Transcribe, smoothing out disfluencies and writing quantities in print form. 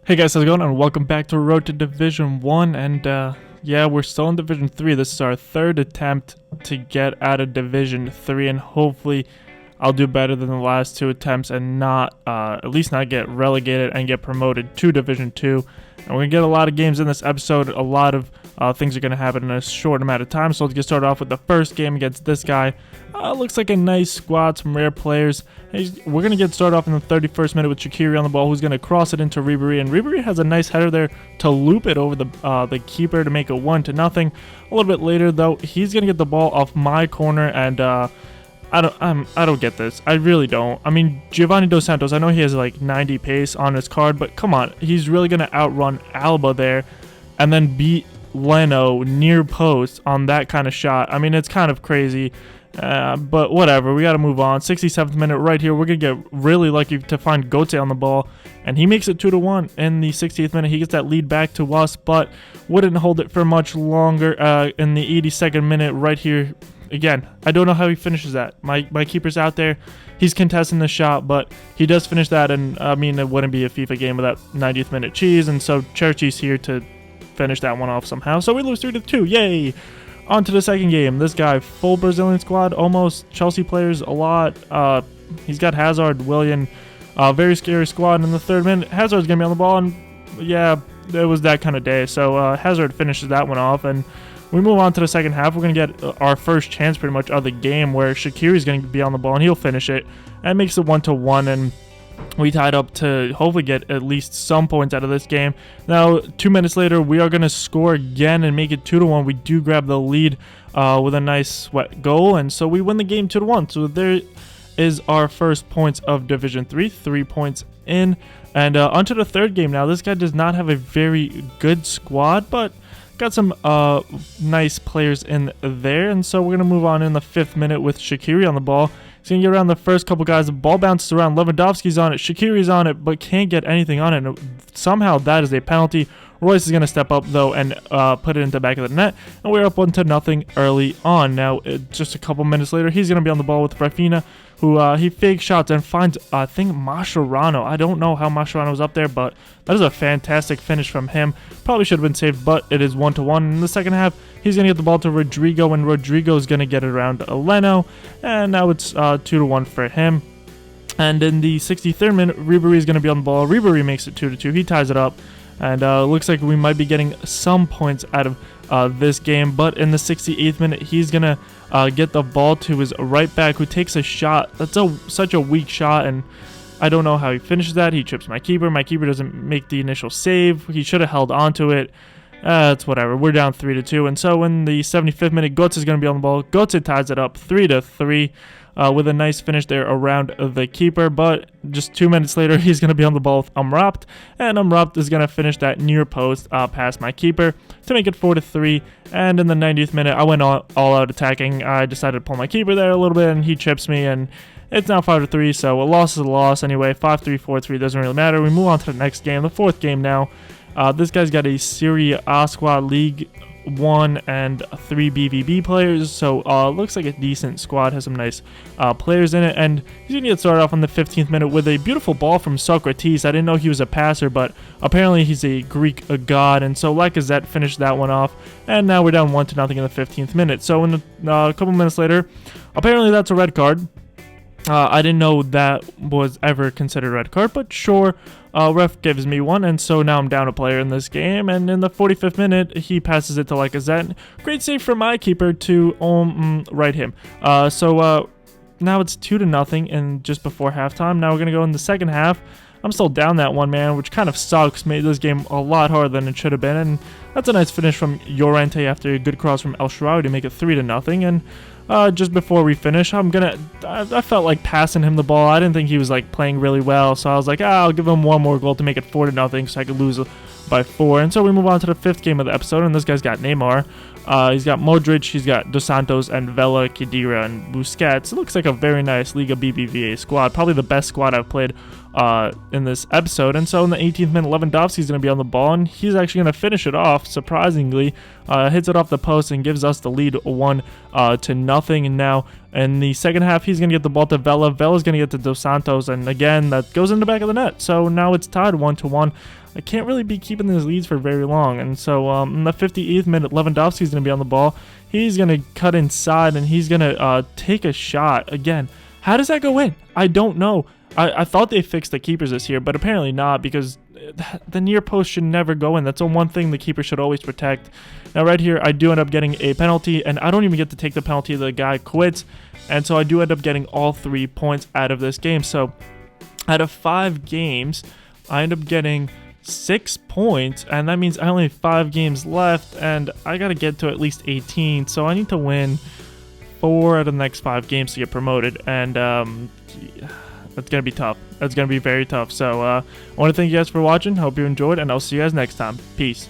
Hey guys, how's it going? And welcome back to Road to Division 1, and yeah, we're still in Division 3. This is our third attempt to get out of Division 3, and hopefully I'll do better than the last two attempts and not, at least not get relegated and get promoted to Division 2. And we're going to get a lot of games in this episode. A lot of things are going to happen in a short amount of time. So let's get started off with the first game against this guy. Looks like a nice squad, some rare players. We're going to get started off in the 31st minute with Shaqiri on the ball, who's going to cross it into Ribery. And Ribery has a nice header there to loop it over the keeper to make it 1-0. A little bit later, though, he's going to get the ball off my corner, and I don't get this. I really don't. I mean, Giovanni Dos Santos, I know he has like 90 pace on his card, but come on, he's really going to outrun Alba there and then beat Leno near post on that kind of shot. I mean, it's kind of crazy, but whatever. We got to move on. 67th minute right here. We're going to get really lucky to find Gote on the ball, and he makes it 2-1 in the 60th minute. He gets that lead back to us, but wouldn't hold it for much longer in the 82nd minute right here. Again, I don't know how he finishes that. My keeper's out there. He's contesting the shot, but he does finish that, and I mean, it wouldn't be a FIFA game without 90th minute cheese, and so Cherchi's here to finish that one off somehow. So we lose 3-2. Yay! On to the second game. This guy, full Brazilian squad, almost Chelsea players a lot. He's got Hazard, Willian, very scary squad. In the third minute, Hazard's going to be on the ball, and yeah, it was that kind of day. So Hazard finishes that one off, and we move on to the second half. We're going to get our first chance pretty much of the game where Shaqiri's going to be on the ball, and he'll finish it, and makes it 1-1, and we tied up to hopefully get at least some points out of this game. Now, 2 minutes later, we are going to score again and make it 2-1. We do grab the lead with a nice sweat goal, and so we win the game 2-1. So there is our first points of Division 3, 3 points in. And onto the third game now. This guy does not have a very good squad, but got some nice players in there. And so we're going to move on in the 5th minute with Shaqiri on the ball. He's going to get around the first couple guys. The ball bounces around. Lewandowski's on it. Shaqiri's on it, but can't get anything on it. And somehow that is a penalty. Royce is going to step up, though, and put it into the back of the net. And we're up 1-0 early on. Now, just a couple minutes later, he's going to be on the ball with Rafinha, who he fake shots and finds, I think, Mascherano. I don't know how Mascherano was up there, but that is a fantastic finish from him. Probably should have been saved, but it is 1-1. In the second half, he's going to get the ball to Rodrigo, and Rodrigo is going to get it around Leno. And now it's 2-1 for him. And in the 63rd minute, Ribery is going to be on the ball. Ribery makes it 2-2. He ties it up. And looks like we might be getting some points out of this game. But in the 68th minute, he's going to get the ball to his right back, who takes a shot. That's such a weak shot, and I don't know how he finishes that. He trips my keeper. My keeper doesn't make the initial save. He should have held on to it. It's whatever. We're down 3-2. And so in the 75th minute, Götze is going to be on the ball. Götze ties it up 3-3. With a nice finish there around the keeper, but just 2 minutes later, he's going to be on the ball with Amrabat, and Amrabat is going to finish that near post past my keeper to make it 4-3. And in the 90th minute, I went all out attacking. I decided to pull my keeper there a little bit, and he chips me, and it's now 5-3, so a loss is a loss anyway. 5-3, 4-3, doesn't really matter. We move on to the next game, the fourth game now. This guy's got a Serie A squad, League 1 and 3 BVB players, so looks like a decent squad, has some nice players in it, and he's gonna get started off in the 15th minute with a beautiful ball from Socrates. I didn't know he was a passer, but apparently he's a Greek god, and so Lacazette finished that one off, and now we're down 1-0 in the 15th minute. So in a couple minutes later, apparently that's a red card. I didn't know that was ever considered a red card, but sure, ref gives me one, and so now I'm down a player in this game, and in the 45th minute, he passes it to Lacazette. Great save from my keeper to right him. So now it's 2-0 and just before halftime. Now we're going to go in the second half. I'm still down that one, man, which kind of sucks. Made this game a lot harder than it should have been, and that's a nice finish from Llorente after a good cross from El Shaarawy to make it 3-0, and just before we finish, I felt like passing him the ball. I didn't think he was like playing really well, so I was like, I'll give him one more goal to make it 4-0 so I could lose by 4. And so we move on to the 5th game of the episode, and this guy's got Neymar. He's got Modric, he's got Dos Santos, and Vela, Khedira, and Busquets. It looks like a very nice Liga BBVA squad, probably the best squad I've played in this episode. And so in the 18th minute, Lewandowski's going to be on the ball, and he's actually going to finish it off, surprisingly. Hits it off the post and gives us the lead 1-0. And now in the second half, he's going to get the ball to Vela. Vela's going to get to Dos Santos, and again, that goes in the back of the net. So now it's tied 1-1. I can't really be keeping these leads for very long. And so in the 58th minute, Lewandowski's going to be on the ball. He's going to cut inside, and he's going to take a shot. Again, how does that go in? I don't know. I thought they fixed the keepers this year, but apparently not, because the near post should never go in. That's the one thing the keeper should always protect. Now right here, I do end up getting a penalty, and I don't even get to take the penalty. The guy quits, and so I do end up getting all 3 points out of this game. So out of 5 games, I end up getting 6 points, and that means I only have 5 games left, and I got to get to at least 18, so I need to win 4 out of the next 5 games to get promoted, and that's going to be tough. That's going to be very tough. So I want to thank you guys for watching. Hope you enjoyed, and I'll see you guys next time. Peace.